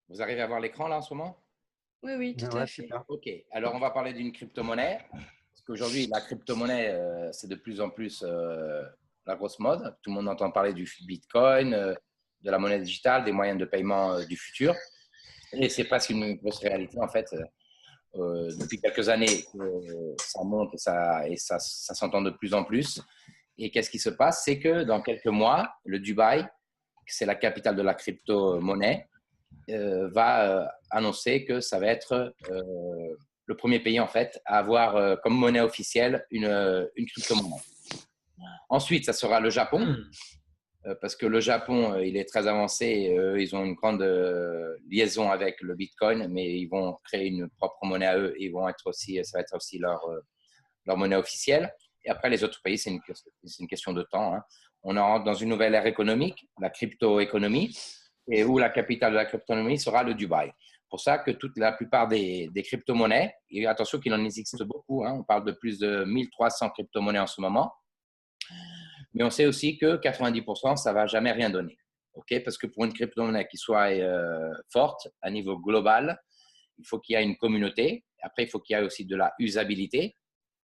Vous arrivez à voir l'écran là en ce moment? Oui, oui, tout à Ouais, fait. super. Ok, alors on va parler d'une crypto-monnaie. Parce qu'aujourd'hui, la crypto-monnaie, c'est de plus en plus la grosse mode. Tout le monde entend parler du Bitcoin, de la monnaie digitale, des moyens de paiement du futur. Et c'est presque une grosse réalité en fait. Depuis quelques années, ça monte et ça s'entend de plus en plus. Et qu'est-ce qui se passe? C'est que dans quelques mois, le Dubaï, c'est la capitale de la crypto-monnaie, va annoncer que ça va être le premier pays en fait à avoir comme monnaie officielle une crypto-monnaie. Ensuite, ça sera le Japon, parce que le Japon, il est très avancé. Ils ont une grande liaison avec le Bitcoin, mais ils vont créer une propre monnaie à eux. Et ils vont être aussi, ça va être aussi leur monnaie officielle. Et après, les autres pays, c'est une question de temps. Hein. On rentre dans une nouvelle ère économique, la crypto-économie, et où la capitale de la crypto-économie sera le Dubaï. Pour ça que la plupart des crypto-monnaies, et attention qu'il en existe beaucoup, hein, on parle de plus de 1300 crypto-monnaies en ce moment, mais on sait aussi que 90%, ça ne va jamais rien donner. Okay, parce que pour une crypto-monnaie qui soit forte à niveau global, il faut qu'il y ait une communauté. Après, il faut qu'il y ait aussi de la usabilité,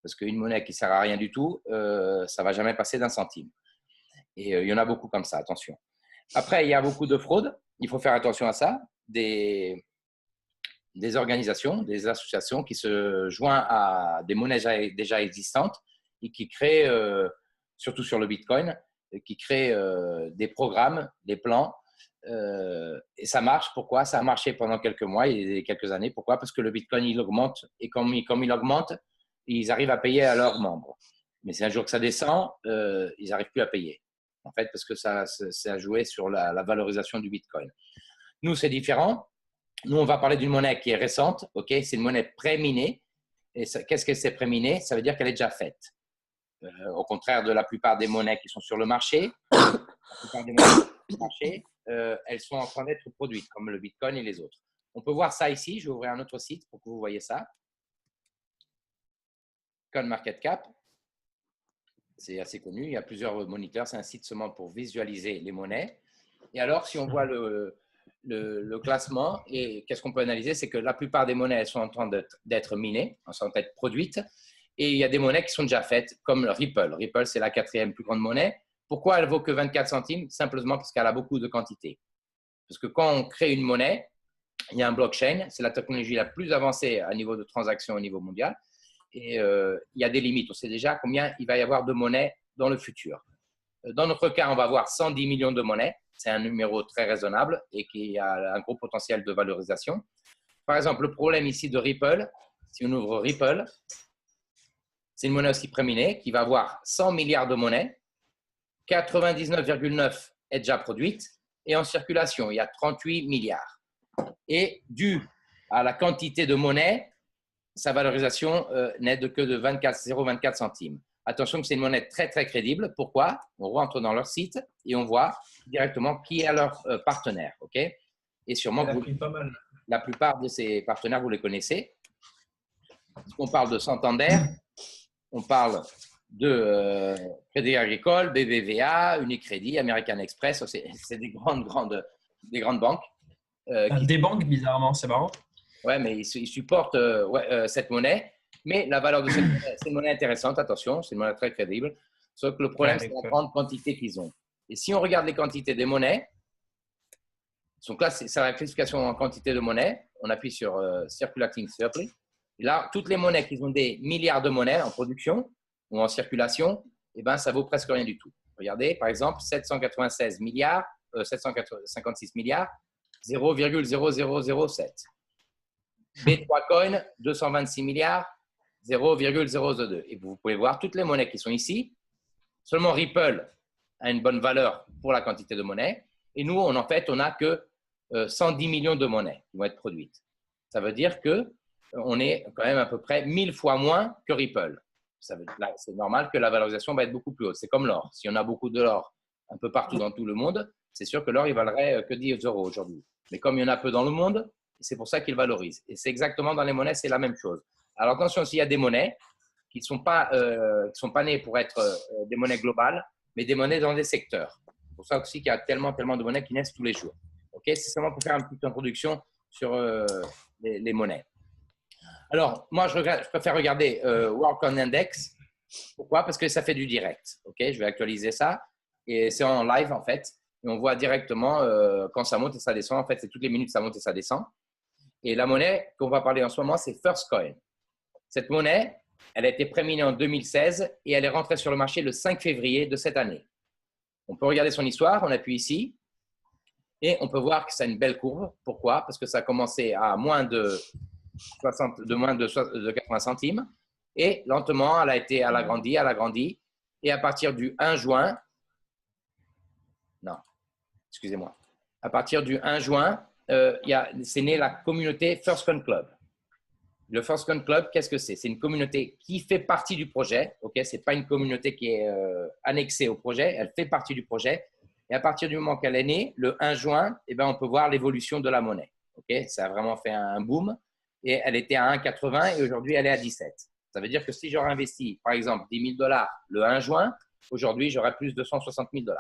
parce qu'une monnaie qui ne sert à rien du tout, ça ne va jamais passer d'un centime. Et il y en a beaucoup comme ça, attention. Après, il y a beaucoup de fraude. Il faut faire attention à ça. Des organisations, des associations qui se joignent à des monnaies déjà existantes et qui créent, surtout sur le Bitcoin, qui créent des programmes, des plans. Et ça marche. Pourquoi? Ça a marché pendant quelques mois et quelques années. Pourquoi? Parce que le Bitcoin, il augmente. Et comme il augmente, ils arrivent à payer à leurs membres. Mais c'est un jour que ça descend, ils n'arrivent plus à payer. En fait, parce que ça a joué sur la valorisation du Bitcoin. Nous, c'est différent. Nous, on va parler d'une monnaie qui est récente. Ok, c'est une monnaie pré-minée. Et qu'est-ce que c'est pré-miné? Ça veut dire qu'elle est déjà faite. Au contraire de la plupart des monnaies qui sont sur le marché, la plupart des monnaies sur le marché, elles sont en train d'être produites, comme le Bitcoin et les autres. On peut voir ça ici. Je vais ouvrir un autre site pour que vous voyez ça. CoinMarketCap. C'est assez connu. Il y a plusieurs moniteurs. C'est un site seulement pour visualiser les monnaies. Et alors, si on voit le classement, et qu'est-ce qu'on peut analyser? C'est que la plupart des monnaies elles sont en train d'être minées, en train d'être produites. Et il y a des monnaies qui sont déjà faites, comme Ripple. Ripple, c'est la 4e plus grande monnaie. Pourquoi elle vaut que 24 centimes? Simplement parce qu'elle a beaucoup de quantité. Parce que quand on crée une monnaie, il y a un blockchain. C'est la technologie la plus avancée à niveau de transaction au niveau mondial. Et il y a des limites. On sait déjà combien il va y avoir de monnaies dans le futur. Dans notre cas, on va avoir 110 millions de monnaies. C'est un numéro très raisonnable et qui a un gros potentiel de valorisation. Par exemple, le problème ici de Ripple, si on ouvre Ripple, c'est une monnaie aussi préminée qui va avoir 100 milliards de monnaies, 99,9 est déjà produite et en circulation, il y a 38 milliards. Et dû à la quantité de monnaie, sa valorisation n'est que de 0,24 centimes. Attention que c'est une monnaie très, très crédible. Pourquoi? On rentre dans leur site et on voit directement qui est leur partenaire. Okay, et sûrement que la plupart de ces partenaires, vous les connaissez. On parle de Santander, on parle de Crédit Agricole, BBVA, Unicredit, American Express. C'est des grandes banques. Des banques, bizarrement, c'est marrant. Ouais, mais ils supportent cette monnaie. Mais la valeur de cette monnaie, c'est une monnaie intéressante, attention, c'est une monnaie très crédible. Sauf que le problème, c'est la grande quantité qu'ils ont. Et si on regarde les quantités des monnaies, donc là, c'est la classification en quantité de monnaie. On appuie sur Circulating Supply. Et là, toutes les monnaies qui ont des milliards de monnaies en production ou en circulation, eh ben, ça vaut presque rien du tout. Regardez, par exemple, 796 milliards, 756 milliards, 0,0007. B3 Coin, 226 milliards, 0,002. Et vous pouvez voir toutes les monnaies qui sont ici. Seulement Ripple a une bonne valeur pour la quantité de monnaie. Et nous, en fait, on n'a que 110 millions de monnaies qui vont être produites. Ça veut dire qu'on est quand même à peu près 1000 fois moins que Ripple. C'est normal que la valorisation va être beaucoup plus haute. C'est comme l'or. Si on a beaucoup de l'or un peu partout dans tout le monde, c'est sûr que l'or, il valerait que 10 euros aujourd'hui. Mais comme il y en a peu dans le monde, c'est pour ça qu'il valorise. Et c'est exactement dans les monnaies, c'est la même chose. Alors attention, s'il y a des monnaies qui ne sont pas nées pour être des monnaies globales, mais des monnaies dans des secteurs. C'est pour ça aussi qu'il y a tellement de monnaies qui naissent tous les jours. Okay, c'est seulement pour faire une petite introduction sur les monnaies. Alors, moi, je préfère regarder Worldcoin Index. Pourquoi? Parce que ça fait du direct. Ok, je vais actualiser ça. Et c'est en live, en fait. Et on voit directement quand ça monte et ça descend. En fait, c'est toutes les minutes, ça monte et ça descend. Et la monnaie qu'on va parler en ce moment, c'est First Coin. Cette monnaie, elle a été préminée en 2016 et elle est rentrée sur le marché le 5 février de cette année. On peut regarder son histoire. On appuie ici. Et on peut voir que c'est une belle courbe. Pourquoi? Parce que ça a commencé à moins de 80 centimes. Et lentement, elle a grandi. Et à partir du 1 juin, non, excusez-moi, à partir du 1 juin, c'est né la communauté First Coin Club. Le First Coin Club, qu'est-ce que c'est? C'est une communauté qui fait partie du projet. Ok, ce n'est pas une communauté qui est annexée au projet, elle fait partie du projet. Et à partir du moment qu'elle est née, le 1 juin, eh ben, on peut voir l'évolution de la monnaie. Ok, ça a vraiment fait un boom. Et elle était à 1,80 et aujourd'hui, elle est à 17. Ça veut dire que si j'aurais investi, par exemple, 10 000 $ le 1 juin, aujourd'hui, j'aurais plus de 160 000 $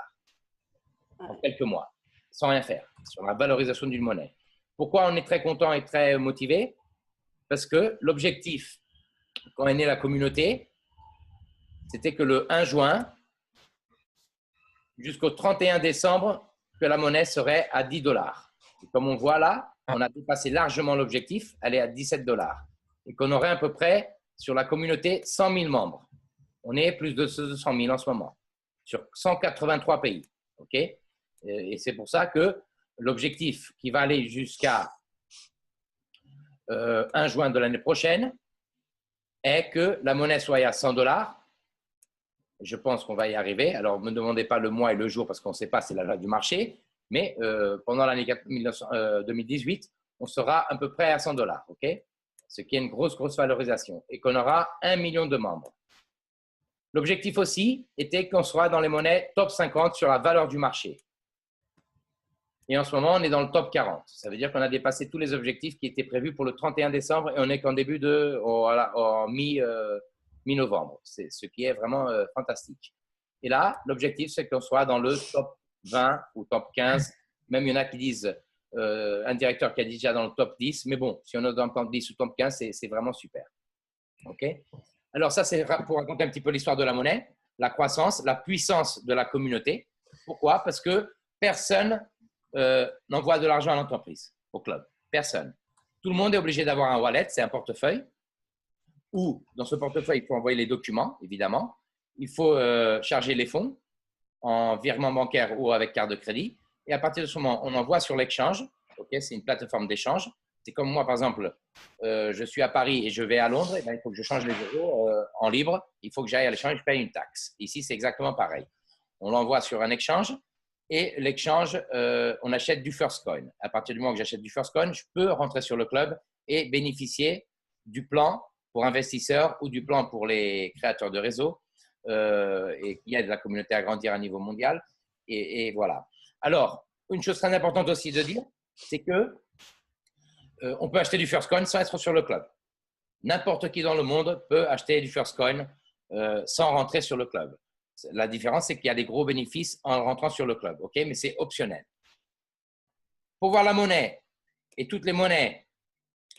en quelques mois, sans rien faire, sur la valorisation d'une monnaie. Pourquoi on est très content et très motivé? Parce que l'objectif, quand est née la communauté, c'était que le 1 juin, jusqu'au 31 décembre, que la monnaie serait à 10 $. Et comme on voit là, on a dépassé largement l'objectif, elle est à 17 $. Et qu'on aurait à peu près, sur la communauté, 100 000 membres. On est plus de 200 000 en ce moment, sur 183 pays. Okay, et c'est pour ça que l'objectif qui va aller jusqu'à 1 juin de l'année prochaine est que la monnaie soit à 100 $. Je pense qu'on va y arriver. Alors, ne me demandez pas le mois et le jour parce qu'on ne sait pas, c'est la loi du marché. Mais pendant l'année 2018, on sera à peu près à 100 $. Okay, ce qui est une grosse valorisation. Et qu'on aura 1 million de membres. L'objectif aussi était qu'on soit dans les monnaies top 50 sur la valeur du marché. Et en ce moment, on est dans le top 40. Ça veut dire qu'on a dépassé tous les objectifs qui étaient prévus pour le 31 décembre et on est qu'en début en mi-novembre. C'est ce qui est vraiment fantastique. Et là, l'objectif, c'est qu'on soit dans le top 20 ou top 15. Même il y en a qui disent, un directeur qui a dit déjà dans le top 10. Mais bon, si on est dans le top 10 ou top 15, c'est vraiment super. OK? Alors ça, c'est pour raconter un petit peu l'histoire de la monnaie, la croissance, la puissance de la communauté. Pourquoi? Parce que personne n'envoie de l'argent à l'entreprise, au club. Personne. Tout le monde est obligé d'avoir un wallet, c'est un portefeuille, où dans ce portefeuille, il faut envoyer les documents, évidemment. Il faut charger les fonds en virement bancaire ou avec carte de crédit. Et à partir de ce moment, on envoie sur l'exchange. Okay, c'est une plateforme d'échange. C'est comme moi, par exemple, je suis à Paris et je vais à Londres, et bien, il faut que je change les euros en libre. Il faut que j'aille à l'échange et je paye une taxe. Ici, c'est exactement pareil. On l'envoie sur un exchange et l'exchange, on achète du First Coin. À partir du moment que j'achète du First Coin, je peux rentrer sur le club et bénéficier du plan pour investisseurs ou du plan pour les créateurs de réseau et qui aide la communauté à grandir à niveau mondial. Et voilà. Alors, une chose très importante aussi de dire, c'est que on peut acheter du First Coin sans être sur le club. N'importe qui dans le monde peut acheter du First Coin sans rentrer sur le club. La différence, c'est qu'il y a des gros bénéfices en rentrant sur le club, okay, mais c'est optionnel. Pour voir la monnaie et toutes les monnaies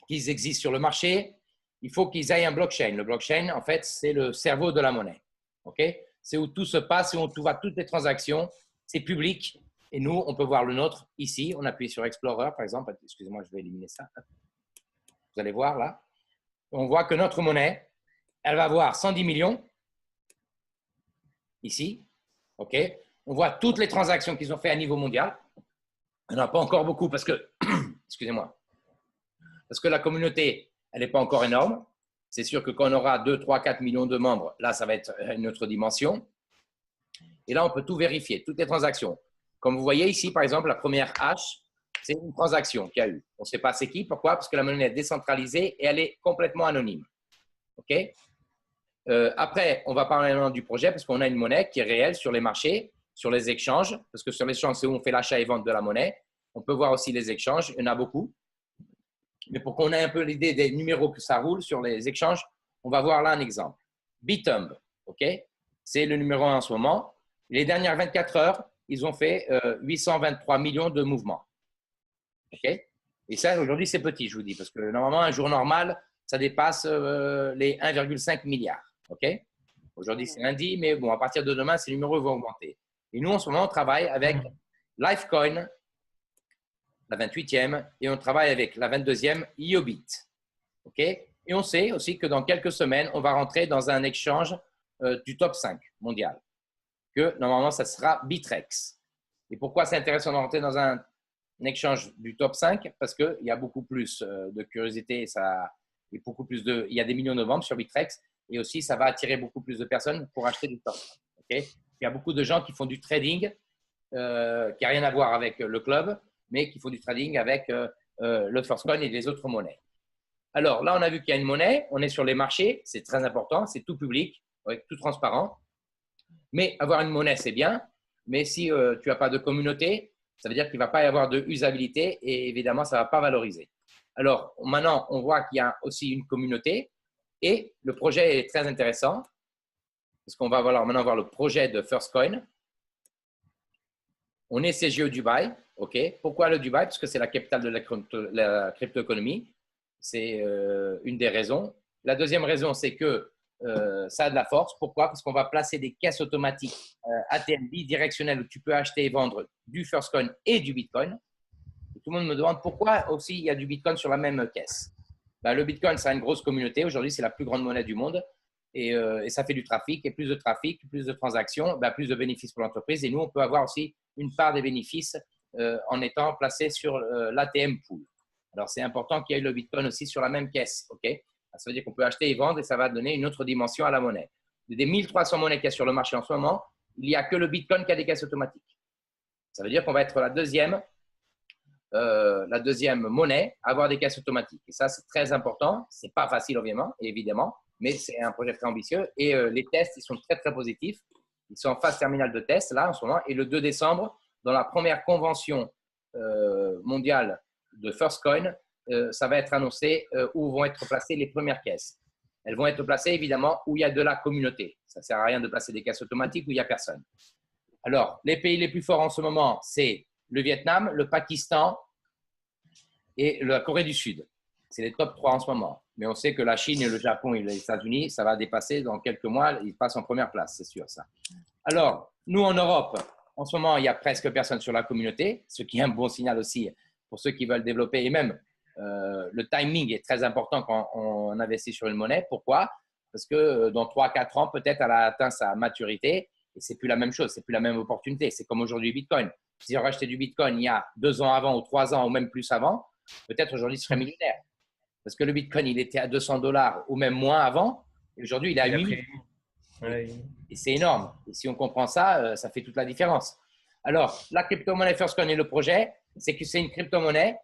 qui existent sur le marché, il faut qu'ils aient un blockchain. Le blockchain, en fait, c'est le cerveau de la monnaie. Okay, c'est où tout se passe, c'est où on voit toutes les transactions. C'est public. Et nous, on peut voir le nôtre ici. On appuie sur Explorer, par exemple. Excusez-moi, je vais éliminer ça. Vous allez voir là. On voit que notre monnaie, elle va avoir 110 millions. Ici. OK. On voit toutes les transactions qu'ils ont fait à niveau mondial. Il n'y en a pas encore beaucoup parce que, excusez-moi, parce que la communauté, elle n'est pas encore énorme. C'est sûr que quand on aura 2, 3, 4 millions de membres, là, ça va être une autre dimension. Et là, on peut tout vérifier, toutes les transactions. Comme vous voyez ici, par exemple, la première H, c'est une transaction qu'il y a eu. On ne sait pas c'est qui. Pourquoi? Parce que la monnaie est décentralisée et elle est complètement anonyme. OK? Après, on va parler maintenant du projet parce qu'on a une monnaie qui est réelle sur les marchés, sur les échanges. Parce que sur les échanges, c'est où on fait l'achat et vente de la monnaie. On peut voir aussi les échanges. Il y en a beaucoup. Mais pour qu'on ait un peu l'idée des numéros que ça roule sur les échanges, on va voir là un exemple. Bitumb, OK? C'est le numéro 1 en ce moment. Les dernières 24 heures, ils ont fait 823 millions de mouvements. OK? Et ça, aujourd'hui, c'est petit, je vous dis, parce que normalement, un jour normal, ça dépasse les 1,5 milliard. OK? Aujourd'hui, c'est lundi, mais bon, à partir de demain, ces numéros vont augmenter. Et nous, en ce moment, on travaille avec Lifecoin, la 28e, et on travaille avec la 22e, Iobit. OK? Et on sait aussi que dans quelques semaines, on va rentrer dans un échange du top 5 mondial, que normalement, ça sera Bitrex. Et pourquoi c'est intéressant de rentrer dans un échange du top 5? Parce qu'il y a beaucoup plus de curiosité, il y a des millions de ventes sur Bitrex, et aussi, ça va attirer beaucoup plus de personnes pour acheter du top. Okay? Il y a beaucoup de gens qui font du trading, qui n'a rien à voir avec le club, mais qui font du trading avec le Firstcoin et les autres monnaies. Alors là, on a vu qu'il y a une monnaie, on est sur les marchés, c'est très important, c'est tout public, tout transparent. Mais avoir une monnaie, c'est bien, mais si tu n'as pas de communauté, ça veut dire qu'il ne va pas y avoir de usabilité et évidemment, ça ne va pas valoriser. Alors maintenant, on voit qu'il y a aussi une communauté et le projet est très intéressant parce qu'on va maintenant voir le projet de Firstcoin. On est CGE au Dubaï. OK. Pourquoi le Dubaï? Parce que c'est la capitale de la crypto-économie. C'est une des raisons. La deuxième raison, c'est que ça a de la force. Pourquoi? Parce qu'on va placer des caisses automatiques ATM bidirectionnelles où tu peux acheter et vendre du Firstcoin et du Bitcoin. Et tout le monde me demande pourquoi aussi il y a du Bitcoin sur la même caisse. Ben, le Bitcoin, ça a une grosse communauté. Aujourd'hui, c'est la plus grande monnaie du monde. Et ça fait du trafic. Et plus de trafic, plus de transactions, ben, plus de bénéfices pour l'entreprise. Et nous, on peut avoir aussi une part des bénéfices en étant placé sur l'ATM pool. Alors, c'est important qu'il y ait le Bitcoin aussi sur la même caisse. OK? Ça veut dire qu'on peut acheter et vendre et ça va donner une autre dimension à la monnaie. Des 1300 monnaies qu'il y a sur le marché en ce moment, il n'y a que le Bitcoin qui a des caisses automatiques. Ça veut dire qu'on va être la deuxième monnaie à avoir des caisses automatiques. Et ça, c'est très important. Ce n'est pas facile, évidemment, mais c'est un projet très ambitieux. Et les tests, ils sont très, très positifs. Ils sont en phase terminale de test, là, en ce moment. Et le 2 décembre, dans la première convention mondiale de Firstcoin, ça va être annoncé où vont être placées les premières caisses. Elles vont être placées, évidemment, où il y a de la communauté. Ça ne sert à rien de placer des caisses automatiques où il n'y a personne. Alors, les pays les plus forts en ce moment, c'est le Vietnam, le Pakistan et la Corée du Sud. C'est les top 3 en ce moment. Mais on sait que la Chine, le Japon et les États-Unis, ça va dépasser dans quelques mois. Ils passent en première place, c'est sûr ça. Alors, nous en Europe, en ce moment, il n'y a presque personne sur la communauté, ce qui est un bon signal aussi pour ceux qui veulent développer. Et même, le timing est très important quand on investit sur une monnaie. Pourquoi? Parce que dans 3-4 ans, peut-être elle a atteint sa maturité et ce n'est plus la même chose, ce n'est plus la même opportunité. C'est comme aujourd'hui Bitcoin. Si j'aurais acheté du Bitcoin il y a 2 ans avant ou 3 ans ou même plus avant, peut-être aujourd'hui, je serais millionnaire. Parce que le Bitcoin, il était à $200 ou même moins avant. Et aujourd'hui, il est à 8 000. Et c'est énorme. Et si on comprend ça, ça fait toute la différence. Alors, la crypto-monnaie Firstcoin et le projet, c'est que c'est une crypto-monnaie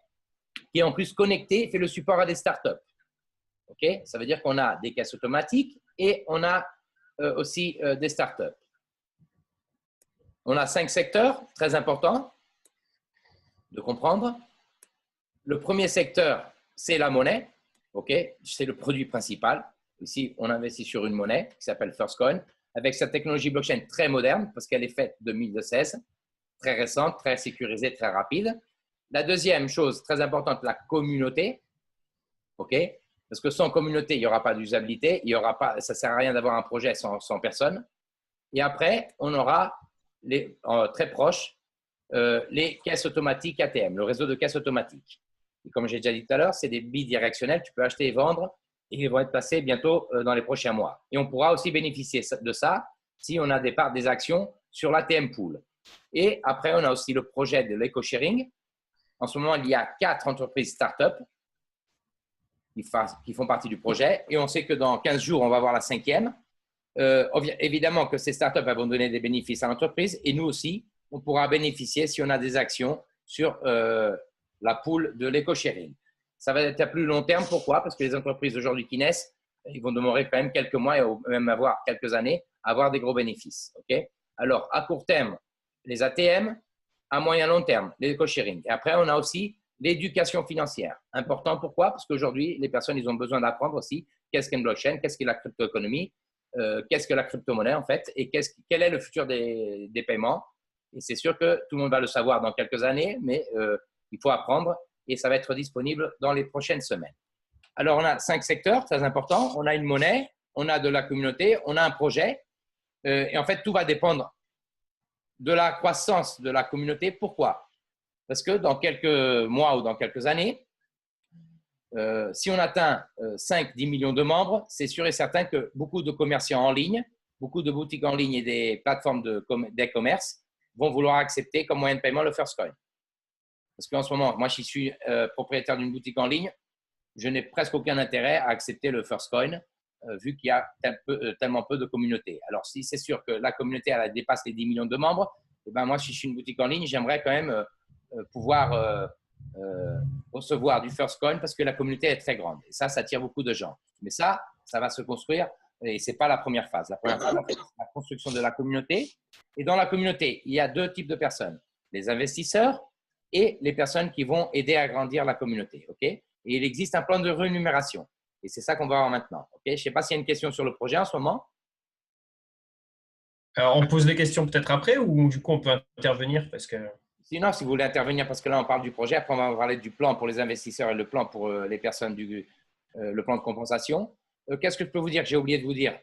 qui est en plus connectée et fait le support à des startups. OK? Ça veut dire qu'on a des caisses automatiques et on a aussi des startups. On a 5 secteurs très importants de comprendre. Le premier secteur, c'est la monnaie. Okay? C'est le produit principal. Ici, on investit sur une monnaie qui s'appelle Firstcoin avec sa technologie blockchain très moderne parce qu'elle est faite de 2016, très récente, très sécurisée, très rapide. La deuxième chose très importante, la communauté. Okay? Parce que sans communauté, il n'y aura pas d'usabilité. Ça ne sert à rien d'avoir un projet sans personne. Et après, on aura très proche les caisses automatiques ATM, le réseau de caisses automatiques. Et comme j'ai déjà dit tout à l'heure, c'est des bidirectionnels. Tu peux acheter et vendre et ils vont être placés bientôt dans les prochains mois. Et on pourra aussi bénéficier de ça si on a des actions sur l'ATM Pool. Et après, on a aussi le projet de l'éco-sharing. En ce moment, il y a 4 entreprises start-up qui font partie du projet. Et on sait que dans 15 jours, on va avoir la 5e. Évidemment que ces start-up vont donner des bénéfices à l'entreprise. Et nous aussi, on pourra bénéficier si on a des actions sur la pool de l'éco-sharing. Ça va être à plus long terme. Pourquoi? Parce que les entreprises aujourd'hui qui naissent, ils vont demeurer quand même quelques mois et même avoir quelques années à avoir des gros bénéfices. Okay? Alors, à court terme, les ATM, à moyen long terme, l'éco-sharing. Et après, on a aussi l'éducation financière. Important, pourquoi? Parce qu'aujourd'hui, les personnes, ils ont besoin d'apprendre aussi qu'est-ce qu'une blockchain, qu'est-ce qu'est la crypto-économie, qu'est-ce que la crypto-monnaie en fait, et quel est le futur des paiements. Et c'est sûr que tout le monde va le savoir dans quelques années, mais il faut apprendre et ça va être disponible dans les prochaines semaines. Alors, on a 5 secteurs très importants. On a une monnaie, on a de la communauté, on a un projet. Et en fait, tout va dépendre de la croissance de la communauté. Pourquoi? Parce que dans quelques mois ou dans quelques années, si on atteint 5-10 millions de membres, c'est sûr et certain que beaucoup de commerçants en ligne, beaucoup de boutiques en ligne et des plateformes d'e-commerce vont vouloir accepter comme moyen de paiement le First Coin. Parce qu'en ce moment, moi, je suis propriétaire d'une boutique en ligne, je n'ai presque aucun intérêt à accepter le First Coin vu qu'il y a tellement peu de communauté. Alors, si c'est sûr que la communauté elle dépasse les 10 millions de membres, eh ben, moi, si je suis une boutique en ligne, j'aimerais quand même pouvoir recevoir du First Coin parce que la communauté est très grande. Et ça attire beaucoup de gens. Mais ça va se construire et ce n'est pas la première phase. La première phase, c'est la construction de la communauté. Et dans la communauté, il y a 2 types de personnes. Les investisseurs et les personnes qui vont aider à grandir la communauté. Okay? Et il existe un plan de rémunération. Et c'est ça qu'on va voir maintenant. Okay? Je ne sais pas s'il y a une question sur le projet en ce moment. Alors, on pose des questions peut-être après ou du coup, on peut intervenir parce que… Sinon, si vous voulez intervenir, parce que là, on parle du projet, après, on va parler du plan pour les investisseurs et le plan pour les personnes, le plan de compensation. Qu'est-ce que je peux vous dire que j'ai oublié de vous dire?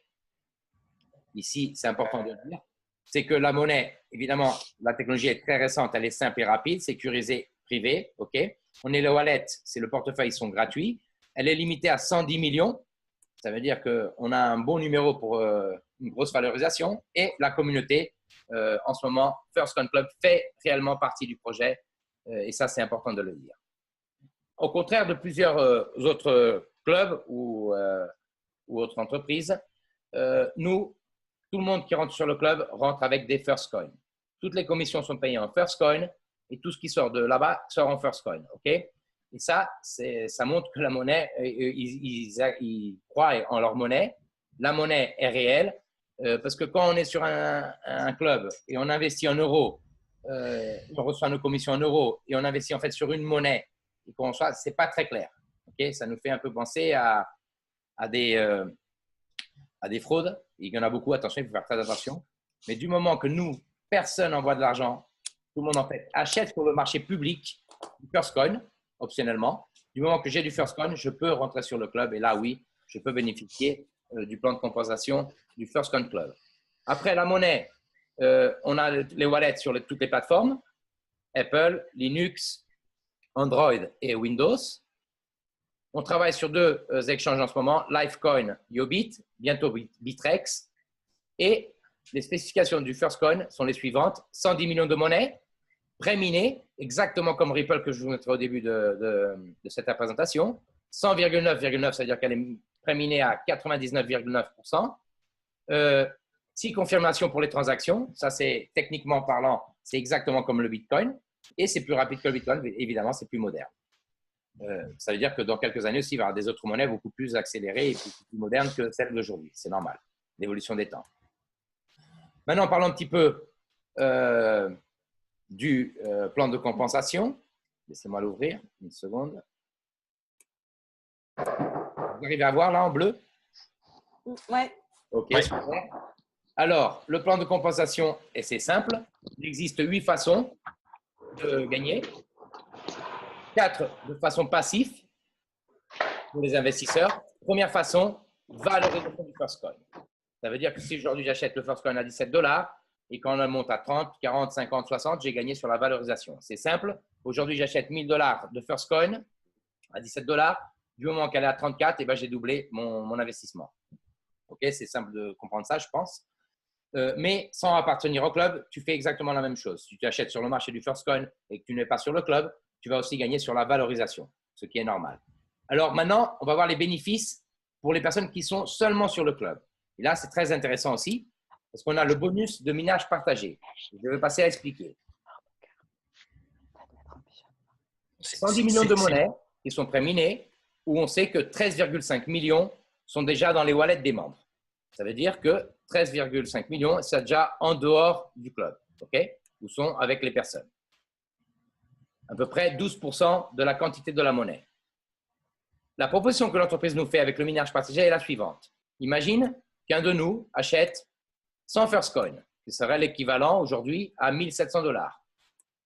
Ici, c'est important de le dire. C'est que la monnaie, évidemment, la technologie est très récente, elle est simple et rapide, sécurisée, privée. Okay. On est le wallet, c'est le portefeuille, ils sont gratuits. Elle est limitée à 110 millions. Ça veut dire qu'on a un bon numéro pour une grosse valorisation. Et la communauté, en ce moment, First Coin Club fait réellement partie du projet. Et ça, c'est important de le dire. Au contraire de plusieurs autres clubs ou autres entreprises, nous, tout le monde qui rentre sur le club rentre avec des First Coin. Toutes les commissions sont payées en First Coin et tout ce qui sort de là-bas sort en First Coin. Okay? Et ça montre que la monnaie, ils croient en leur monnaie. La monnaie est réelle parce que quand on est sur un club et on investit en euros, on reçoit nos commissions en euros et on investit en fait sur une monnaie et qu'on reçoit, ce n'est pas très clair. Okay? Ça nous fait un peu penser à des fraudes. Il y en a beaucoup, attention, il faut faire très attention. Mais du moment que nous, personne n'envoie de l'argent, tout le monde en fait achète sur le marché public du First Coin, optionnellement. Du moment que j'ai du First Coin, je peux rentrer sur le club et là, oui, je peux bénéficier du plan de compensation du First Coin Club. Après la monnaie, on a les wallets sur toutes les plateformes, Apple, Linux, Android et Windows. On travaille sur 2 exchanges en ce moment, Lifecoin, Yobit, bientôt Bitrex. Et les spécifications du First Coin sont les suivantes. 110 millions de monnaies, pré-minées, exactement comme Ripple que je vous montrais au début de cette présentation. 100,9,9, c'est-à-dire qu'elle est pré-minée à 99,9%. 6 confirmations pour les transactions. Ça, c'est techniquement parlant, c'est exactement comme le Bitcoin. Et c'est plus rapide que le Bitcoin, évidemment, c'est plus moderne. Ça veut dire que dans quelques années aussi, il va y avoir des autres monnaies beaucoup plus accélérées et plus modernes que celles d'aujourd'hui. C'est normal, l'évolution des temps. Maintenant, parlons un petit peu du plan de compensation. Laissez-moi l'ouvrir, une seconde. Vous arrivez à voir là en bleu? Ouais. Ok, ouais. Super. Alors, le plan de compensation, c'est simple. Il existe 8 façons de gagner. 4 de façon passive pour les investisseurs. Première façon, valorisation du First Coin. Ça veut dire que si aujourd'hui j'achète le First Coin à 17 $, et quand on monte à 30, 40, 50, 60, j'ai gagné sur la valorisation. C'est simple. Aujourd'hui, j'achète 1000 $ de First Coin à 17 $. Du moment qu'elle est à 34, eh ben, j'ai doublé mon investissement. Ok, c'est simple de comprendre ça, je pense. Mais sans appartenir au club, tu fais exactement la même chose. Si tu achètes sur le marché du First Coin et que tu n'es pas sur le club, tu vas aussi gagner sur la valorisation, ce qui est normal. Alors maintenant, on va voir les bénéfices pour les personnes qui sont seulement sur le club. Et là, c'est très intéressant aussi, parce qu'on a le bonus de minage partagé. Je vais passer à expliquer. 110 millions de monnaies qui sont pré-minées, où on sait que 13,5 millions sont déjà dans les wallets des membres. Ça veut dire que 13,5 millions, c'est déjà en dehors du club, okay, ou sont avec les personnes. À peu près 12% de la quantité de la monnaie. La proposition que l'entreprise nous fait avec le minage partagé est la suivante. Imagine qu'un de nous achète 100 First Coin, qui serait l'équivalent aujourd'hui à 1 700 $.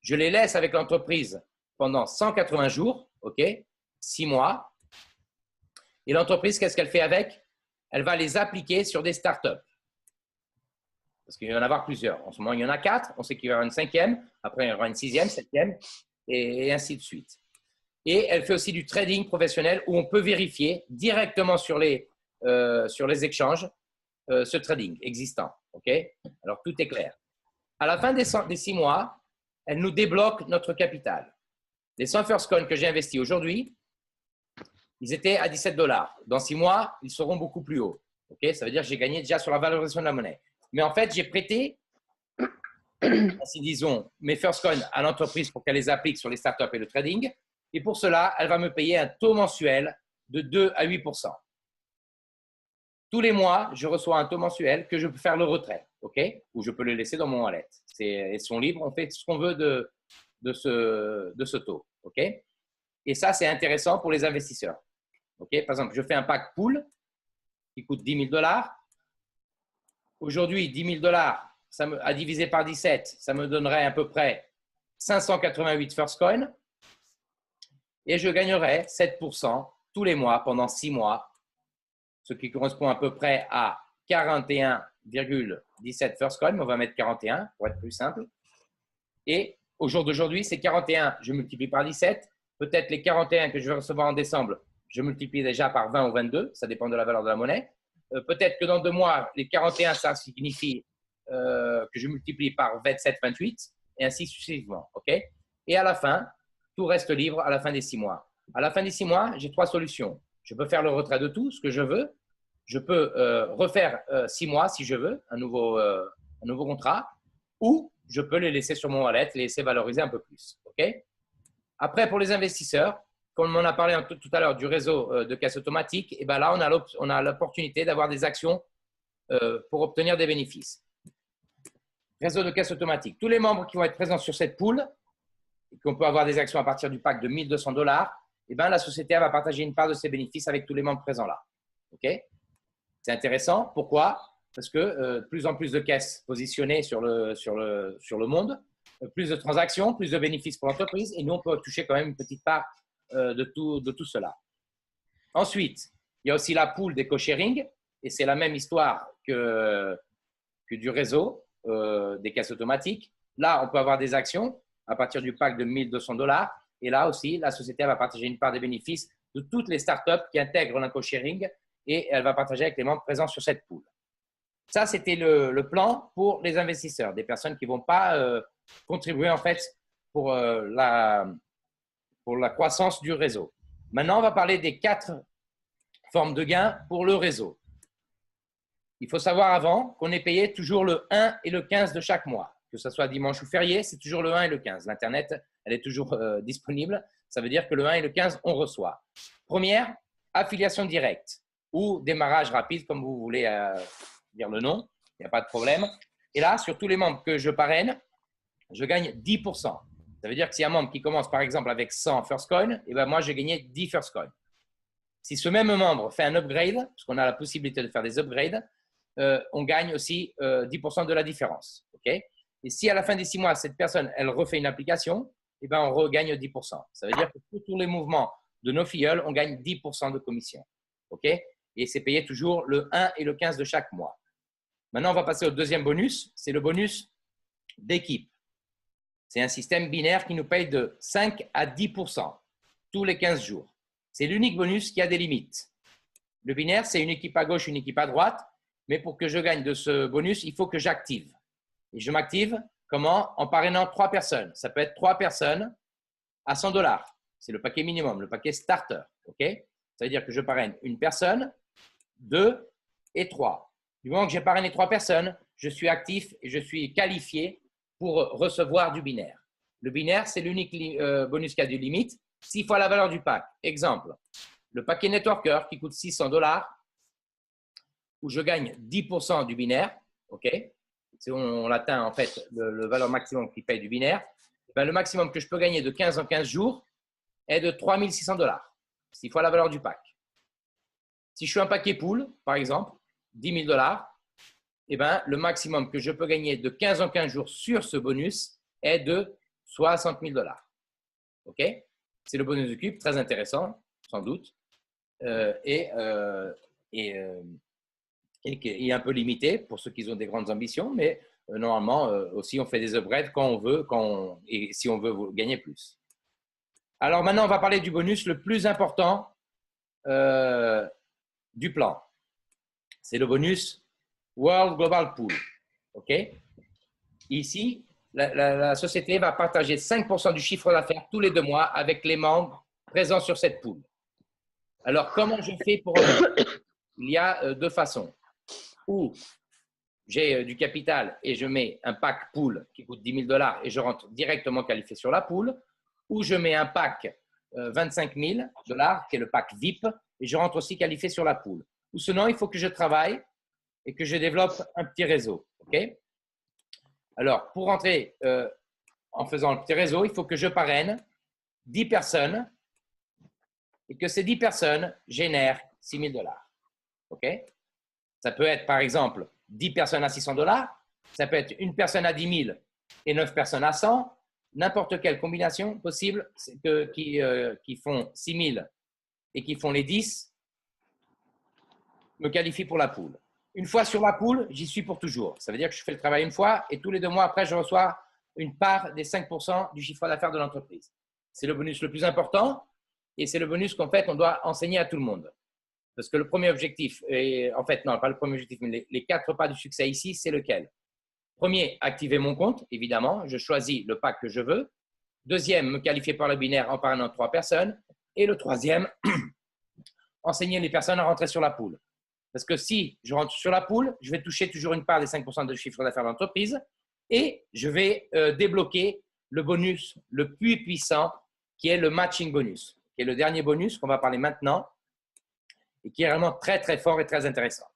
Je les laisse avec l'entreprise pendant 180 jours, OK, 6 mois. Et l'entreprise, qu'est-ce qu'elle fait avec? Elle va les appliquer sur des startups. Parce qu'il va y en avoir plusieurs. En ce moment, il y en a 4. On sait qu'il va y avoir une 5e. Après, il y aura une 6e, 7e, et ainsi de suite. Et elle fait aussi du trading professionnel où on peut vérifier directement sur les échanges ce trading existant. OK? Alors, tout est clair. À la fin des 6 mois, elle nous débloque notre capital. Les 100 First Coin que j'ai investis aujourd'hui, ils étaient à 17 $. Dans 6 mois, ils seront beaucoup plus hauts. OK? Ça veut dire que j'ai gagné déjà sur la valorisation de la monnaie. Mais en fait, j'ai prêté, ainsi disons, mes First Coin à l'entreprise pour qu'elle les applique sur les startups et le trading. Et pour cela, elle va me payer un taux mensuel de 2 à 8%. Tous les mois, je reçois un taux mensuel que je peux faire le retrait, OK? Ou je peux le laisser dans mon wallet. Ils sont libres, on fait ce qu'on veut de ce taux, OK? Et ça, c'est intéressant pour les investisseurs. OK? Par exemple, je fais un pack pool qui coûte 10 000 $. Aujourd'hui, 10 000 $, à diviser par 17, ça me donnerait à peu près 588 First Coin. Et je gagnerais 7% tous les mois pendant 6 mois, ce qui correspond à peu près à 41,17 First Coin, mais on va mettre 41 pour être plus simple. Et au jour d'aujourd'hui, c'est 41, je multiplie par 17. Peut-être les 41 que je vais recevoir en décembre, je multiplie déjà par 20 ou 22, ça dépend de la valeur de la monnaie. Peut-être que dans 2 mois, les 41, ça signifie que je multiplie par 27, 28, et ainsi successivement. OK? Et à la fin, tout reste libre à la fin des 6 mois. À la fin des 6 mois, j'ai 3 solutions. Je peux faire le retrait de tout, ce que je veux. Je peux refaire 6 mois si je veux, un nouveau contrat, ou je peux les laisser sur mon wallet, les laisser valoriser un peu plus. OK? Après, pour les investisseurs, comme on a parlé tout à l'heure du réseau de caisse automatique, et ben là, on a l'opportunité d'avoir des actions pour obtenir des bénéfices. Réseau de caisse automatique. Tous les membres qui vont être présents sur cette pool, et qu'on peut avoir des actions à partir du pack de 1 200 $, et ben la société va partager une part de ses bénéfices avec tous les membres présents là. OK? C'est intéressant. Pourquoi? Parce que plus en plus de caisses positionnées sur le monde, plus de transactions, plus de bénéfices pour l'entreprise, et nous, on peut toucher quand même une petite part de tout cela. Ensuite, il y a aussi la pool des co-sharing, et c'est la même histoire que du réseau des caisses automatiques. Là, on peut avoir des actions à partir du pack de 1 200 $, et là aussi, la société va partager une part des bénéfices de toutes les startups qui intègrent un co-sharing, et elle va partager avec les membres présents sur cette pool. Ça, c'était le plan pour les investisseurs, des personnes qui ne vont pas contribuer en fait pour la croissance du réseau. Maintenant, on va parler des 4 formes de gains pour le réseau. Il faut savoir avant qu'on est payé toujours le 1 et le 15 de chaque mois. Que ce soit dimanche ou férié, c'est toujours le 1 et le 15. L'Internet, elle est toujours disponible. Ça veut dire que le 1 et le 15, on reçoit. Première, affiliation directe ou démarrage rapide, comme vous voulez dire le nom. Il n'y a pas de problème. Et là, sur tous les membres que je parraine, je gagne 10%. Ça veut dire que s'il y a un membre qui commence par exemple avec 100 First Coin, et ben moi, j'ai gagné 10 First Coin. Si ce même membre fait un upgrade, parce qu'on a la possibilité de faire des upgrades, on gagne aussi 10% de la différence. Okay? Et si à la fin des 6 mois, cette personne, elle refait une application, et ben on regagne 10%. Ça veut dire que pour tous les mouvements de nos filleuls, on gagne 10% de commission. Okay? Et c'est payé toujours le 1 et le 15 de chaque mois. Maintenant, on va passer au deuxième bonus. C'est le bonus d'équipe. C'est un système binaire qui nous paye de 5 à 10% tous les 15 jours. C'est l'unique bonus qui a des limites. Le binaire, c'est une équipe à gauche, une équipe à droite. Mais pour que je gagne de ce bonus, il faut que j'active. Et je m'active comment? En parrainant 3 personnes. Ça peut être 3 personnes à 100 $. C'est le paquet minimum, le paquet starter. Okay? Ça veut dire que je parraine une personne, 2 et 3. Du moment que j'ai parrainé 3 personnes, je suis actif et je suis qualifié pour recevoir du binaire. Le binaire, c'est l'unique bonus qui a des limites. 6 fois la valeur du pack. Exemple, le paquet Networker qui coûte 600 $, où je gagne 10% du binaire. Okay? On atteint en fait le valeur maximum qui paye du binaire. Ben, le maximum que je peux gagner de 15 en 15 jours est de 3 600 $. 6 fois la valeur du pack. Si je suis un paquet pool, par exemple, 10 000 $, eh ben, le maximum que je peux gagner de 15 en 15 jours sur ce bonus est de 60 000 $. OK? C'est le bonus de cube, très intéressant, sans doute. Et qui est un peu limité pour ceux qui ont des grandes ambitions, mais normalement, aussi, on fait des upgrades quand on veut, et si on veut gagner plus. Alors maintenant, on va parler du bonus le plus important du plan. C'est le bonus World Global Pool. OK? Ici, la société va partager 5% du chiffre d'affaires tous les 2 mois avec les membres présents sur cette pool. Alors, comment je fais pour… Il y a 2 façons. Ou j'ai du capital et je mets un pack pool qui coûte 10 000 $ et je rentre directement qualifié sur la pool. Ou je mets un pack 25 000 $, qui est le pack VIP, et je rentre aussi qualifié sur la pool. Ou sinon, il faut que je travaille et que je développe un petit réseau. OK? Alors, pour rentrer en faisant le petit réseau, il faut que je parraine 10 personnes et que ces 10 personnes génèrent 6 000 $. OK? Ça peut être, par exemple, 10 personnes à 600 $. Ça peut être une personne à 10 000 et 9 personnes à 100. N'importe quelle combinaison possible qui font 6 000 et qui font les 10 me qualifie pour la pool. Une fois sur la pool, j'y suis pour toujours. Ça veut dire que je fais le travail une fois et tous les 2 mois après, je reçois une part des 5% du chiffre d'affaires de l'entreprise. C'est le bonus le plus important et c'est le bonus qu'en fait, on doit enseigner à tout le monde. Parce que le premier objectif, en fait, non, pas le premier objectif, mais les 4 pas du succès ici, c'est lequel? Premier, activer mon compte, évidemment. Je choisis le pack que je veux. Deuxième, me qualifier par le binaire en parrainant 3 personnes. Et le troisième, enseigner les personnes à rentrer sur la pool. Parce que si je rentre sur la pool, je vais toucher toujours une part des 5% de chiffre d'affaires de l'entreprise et je vais débloquer le bonus le plus puissant qui est le matching bonus, qui est le dernier bonus qu'on va parler maintenant et qui est vraiment très, très fort et très intéressant.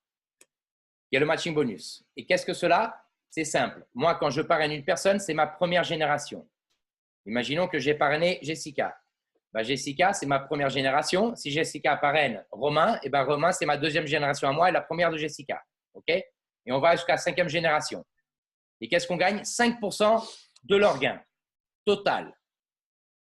Il y a le matching bonus. Et qu'est-ce que cela? C'est simple. Moi, quand je parraine une personne, c'est ma première génération. Imaginons que j'ai parrainé Jessica. Jessica, c'est ma première génération. Si Jessica parraine Romain, Romain, c'est ma deuxième génération à moi et la première de Jessica. OK? Et on va jusqu'à la 5e génération. Et qu'est-ce qu'on gagne? 5% de leur gain total.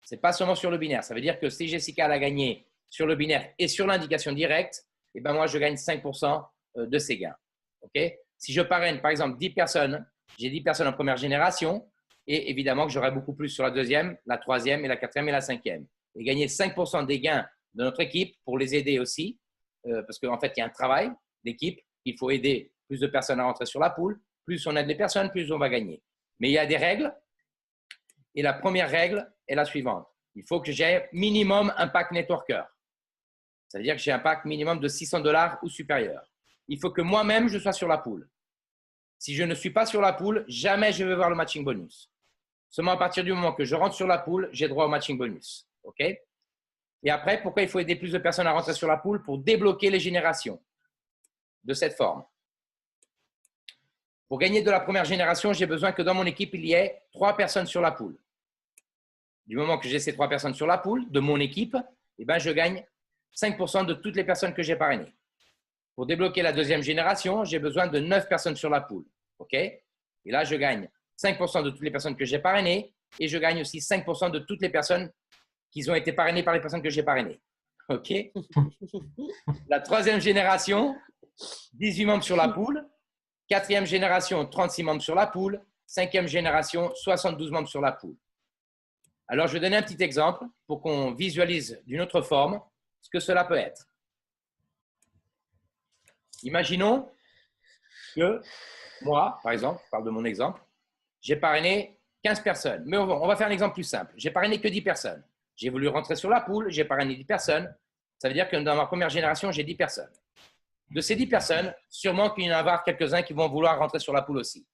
Ce n'est pas seulement sur le binaire. Ça veut dire que si Jessica l'a gagné sur le binaire et sur l'indication directe, moi, je gagne 5% de ses gains. OK? Si je parraine, par exemple, 10 personnes, j'ai 10 personnes en première génération et évidemment que j'aurai beaucoup plus sur la deuxième, la troisième et la quatrième et la 5e. Et gagner 5% des gains de notre équipe pour les aider aussi, parce qu'en fait, il y a un travail d'équipe. Il faut aider plus de personnes à rentrer sur la pool. Plus on aide les personnes, plus on va gagner. Mais il y a des règles. Et la première règle est la suivante. Il faut que j'ai minimum un pack networker. C'est-à-dire que j'ai un pack minimum de 600 $ ou supérieur. Il faut que moi-même, je sois sur la pool. Si je ne suis pas sur la pool, jamais je vais voir le matching bonus. Seulement à partir du moment que je rentre sur la pool, j'ai droit au matching bonus. OK? Et après, pourquoi il faut aider plus de personnes à rentrer sur la pool? Pour débloquer les générations de cette forme. Pour gagner de la première génération, j'ai besoin que dans mon équipe, il y ait 3 personnes sur la pool. Du moment que j'ai ces 3 personnes sur la pool de mon équipe, je gagne 5% de toutes les personnes que j'ai parrainées. Pour débloquer la deuxième génération, j'ai besoin de 9 personnes sur la pool. OK? Et là, je gagne 5% de toutes les personnes que j'ai parrainées et je gagne aussi 5% de toutes les personnes qui ont été parrainées par les personnes que j'ai parrainées. OK? La troisième génération, 18 membres sur la pool. Quatrième génération, 36 membres sur la pool. Cinquième génération, 72 membres sur la pool. Alors, je vais donner un petit exemple pour qu'on visualise d'une autre forme ce que cela peut être. Imaginons que moi, par exemple, je parle de mon exemple, j'ai parrainé 15 personnes. Mais on va faire un exemple plus simple. J'ai parrainé que 10 personnes. J'ai voulu rentrer sur la pool, j'ai parrainé 10 personnes. Ça veut dire que dans ma première génération, j'ai 10 personnes. De ces 10 personnes, sûrement qu'il y en a quelques-uns qui vont vouloir rentrer sur la pool aussi.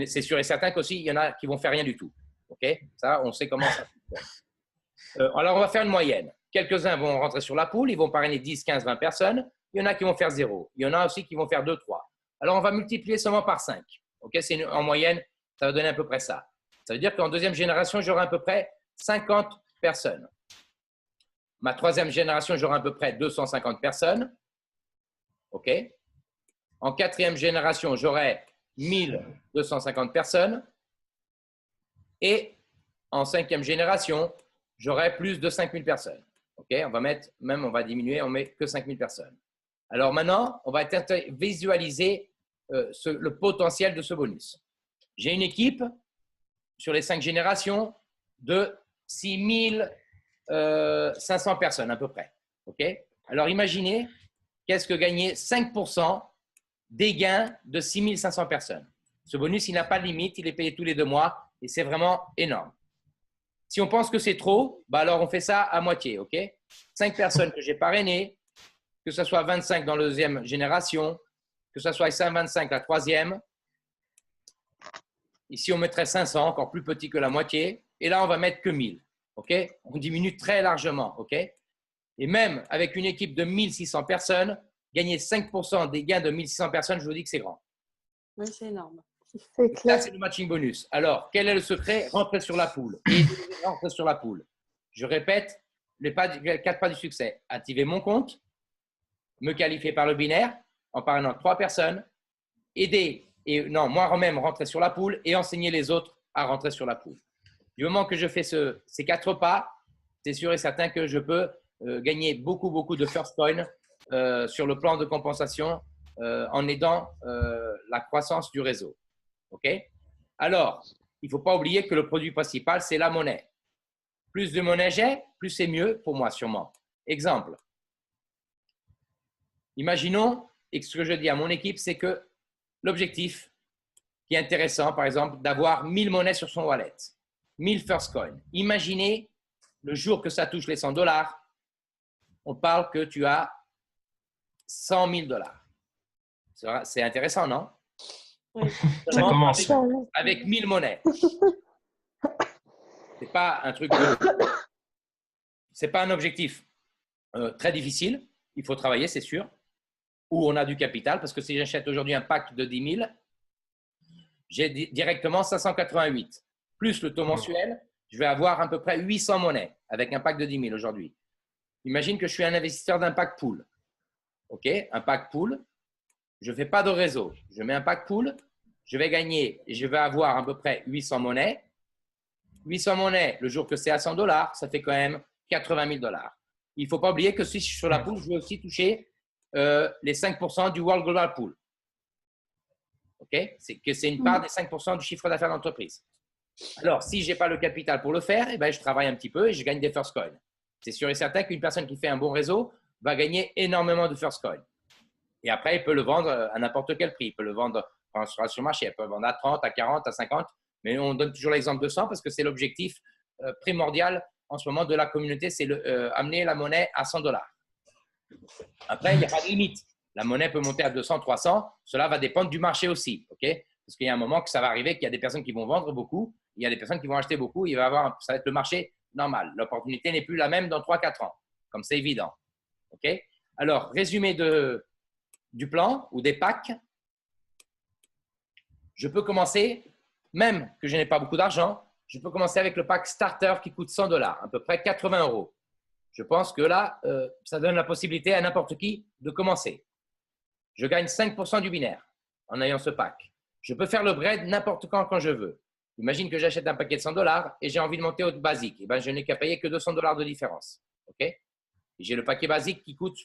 C'est sûr et certain qu'aussi, il y en a qui vont faire rien du tout. OK? Ça, on sait comment ça fonctionne. Alors, on va faire une moyenne. Quelques-uns vont rentrer sur la pool, ils vont parrainer 10, 15, 20 personnes. Il y en a qui vont faire 0. Il y en a aussi qui vont faire 2, 3. Alors, on va multiplier seulement par 5. OK? En moyenne, ça va donner à peu près ça. Ça veut dire qu'en deuxième génération, j'aurai à peu près 50 personnes. Ma troisième génération, j'aurai à peu près 250 personnes. OK? En quatrième génération, j'aurai 1250 personnes. Et en cinquième génération, j'aurai plus de 5000 personnes. OK, on va mettre, même on va diminuer, on met que 5000 personnes. Alors maintenant, on va visualiser le potentiel de ce bonus. J'ai une équipe sur les 5 générations de 6500 personnes à peu près. OK? Alors imaginez, qu'est-ce que gagner 5% des gains de 6500 personnes. Ce bonus, il n'a pas de limite, il est payé tous les 2 mois et c'est vraiment énorme. Si on pense que c'est trop, bah alors on fait ça à moitié. OK? 5 personnes que j'ai parrainées, que ce soit 25 dans la deuxième génération, que ce soit 125 la troisième. Ici, on mettrait 500, encore plus petit que la moitié. Et là, on va mettre que 1000. OK? On diminue très largement. OK? Et même avec une équipe de 1600 personnes, gagner 5% des gains de 1600 personnes, je vous dis que c'est grand. Oui, c'est énorme. C'est clair. Là, c'est le matching bonus. Alors, quel est le secret? Rentrer sur la poule. Et rentrer sur la poule. Je répète, les 4 pas du succès. Activer mon compte, me qualifier par le binaire en parrainant 3 personnes, moi-même rentrer sur la poule et enseigner les autres à rentrer sur la poule. Du moment que je fais ces 4 pas, c'est sûr et certain que je peux gagner beaucoup de first coin sur le plan de compensation en aidant la croissance du réseau. OK? Alors, il ne faut pas oublier que le produit principal, c'est la monnaie. Plus de monnaie j'ai, plus c'est mieux pour moi sûrement. Exemple. Imaginons, et ce que je dis à mon équipe, c'est que l'objectif qui est intéressant, par exemple, d'avoir 1000 monnaies sur son wallet, 1000 first coins. Imaginez le jour que ça touche les $100, on parle que tu as 100 000 $. C'est intéressant, non? Oui. Ça commence. Avec 1000 monnaies. C'est pas un truc. C'est pas un objectif très difficile. Il faut travailler, c'est sûr. Où on a du capital, parce que si j'achète aujourd'hui un pack de 10 000, j'ai directement 588. Plus le taux mensuel, je vais avoir à peu près 800 monnaies avec un pack de 10 000 aujourd'hui. Imagine que je suis un investisseur d'un pack pool. OK? Un pack pool, je ne fais pas de réseau. Je mets un pack pool, je vais gagner et je vais avoir à peu près 800 monnaies. 800 monnaies, le jour que c'est à $100, ça fait quand même 80 000 $. Il ne faut pas oublier que si je suis sur la pool, je vais aussi toucher les 5% du World Global Pool. OK? C'est une part des 5% du chiffre d'affaires d'entreprise. Alors, si je n'ai pas le capital pour le faire, eh ben, je travaille un petit peu et je gagne des first coins. C'est sûr et certain qu'une personne qui fait un bon réseau va gagner énormément de first coins. Et après, il peut le vendre à n'importe quel prix. Il peut le vendre sur le marché. Il peut le vendre à 30, à 40, à 50. Mais on donne toujours l'exemple de 100 parce que c'est l'objectif primordial en ce moment de la communauté, c'est amener la monnaie à $100. Après, il n'y a pas de limite. La monnaie peut monter à 200, 300. Cela va dépendre du marché aussi. Okay? Parce qu'il y a un moment que ça va arriver qu'il y a des personnes qui vont vendre beaucoup. Il y a des personnes qui vont acheter beaucoup. Ça va être le marché normal. L'opportunité n'est plus la même dans 3-4 ans. Comme c'est évident. Okay? Alors, résumé du plan ou des packs. Je peux commencer, même que je n'ai pas beaucoup d'argent, je peux commencer avec le pack starter qui coûte $100, à peu près 80 €. Je pense que là, ça donne la possibilité à n'importe qui de commencer. Je gagne 5% du binaire en ayant ce pack. Je peux faire le bread n'importe quand je veux. Imagine que j'achète un paquet de $100 et j'ai envie de monter au basique. Eh ben, je n'ai qu'à payer que $200 de différence. Okay? J'ai le paquet basique qui coûte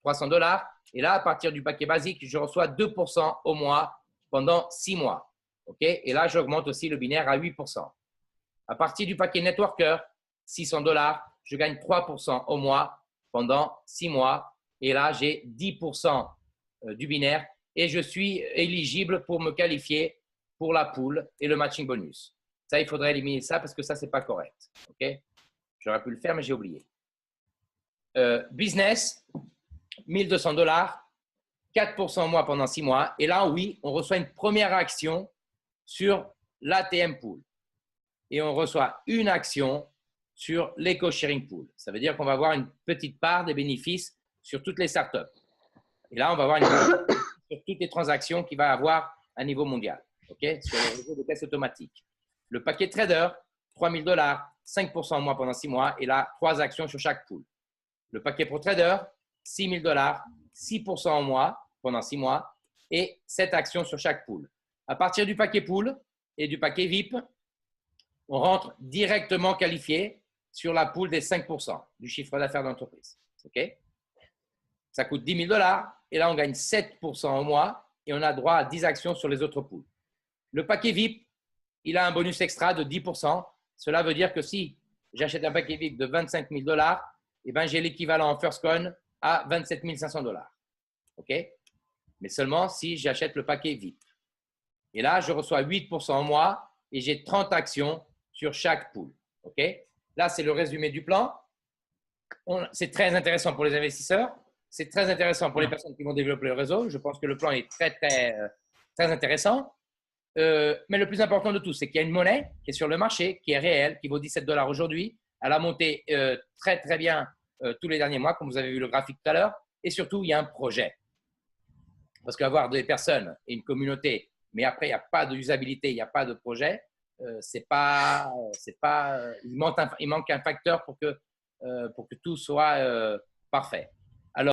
$300. Et là, à partir du paquet basique, je reçois 2% au mois pendant 6 mois. Okay? Et là, j'augmente aussi le binaire à 8%. À partir du paquet networker, $600, je gagne 3% au mois pendant 6 mois. Et là, j'ai 10% du binaire et je suis éligible pour me qualifier pour la pool et le matching bonus. Ça, il faudrait éliminer ça parce que ça, ce n'est pas correct. Okay? J'aurais pu le faire, mais j'ai oublié. Business, $1200, 4% au mois pendant 6 mois. Et là, oui, on reçoit une première action sur l'ATM pool. Et on reçoit une action sur l'eco-sharing pool. Ça veut dire qu'on va avoir une petite part des bénéfices sur toutes les startups. Et là, on va avoir une part sur toutes les transactions qu'il va avoir à niveau mondial. Okay? Sur le réseau de caisse automatique. Le paquet trader, $3000, 5% au mois pendant 6 mois. Et là, 3 actions sur chaque pool. Le paquet pro trader, $6000, 6% au mois pendant 6 mois et 7 actions sur chaque pool. À partir du paquet pool et du paquet VIP, on rentre directement qualifié sur la pool des 5% du chiffre d'affaires d'entreprise. OK? Ça coûte 10 000 $ et là, on gagne 7% au mois et on a droit à 10 actions sur les autres pools. Le paquet VIP, il a un bonus extra de 10%. Cela veut dire que si j'achète un paquet VIP de 25 000 $, eh ben, j'ai l'équivalent en first coin à 27 500 $. OK? Mais seulement si j'achète le paquet VIP. Et là, je reçois 8% au mois et j'ai 30 actions sur chaque pool. OK? Là, c'est le résumé du plan. C'est très intéressant pour les investisseurs. C'est très intéressant pour les personnes qui vont développer le réseau. Je pense que le plan est très intéressant. Mais le plus important de tout, c'est qu'il y a une monnaie qui est sur le marché, qui est réelle, qui vaut 17 $ aujourd'hui. Elle a monté très bien tous les derniers mois, comme vous avez vu le graphique tout à l'heure. Et surtout, il y a un projet. Parce qu'avoir des personnes et une communauté, mais après, il n'y a pas d'usabilité, il n'y a pas de projet, il manque un facteur pour que tout soit parfait.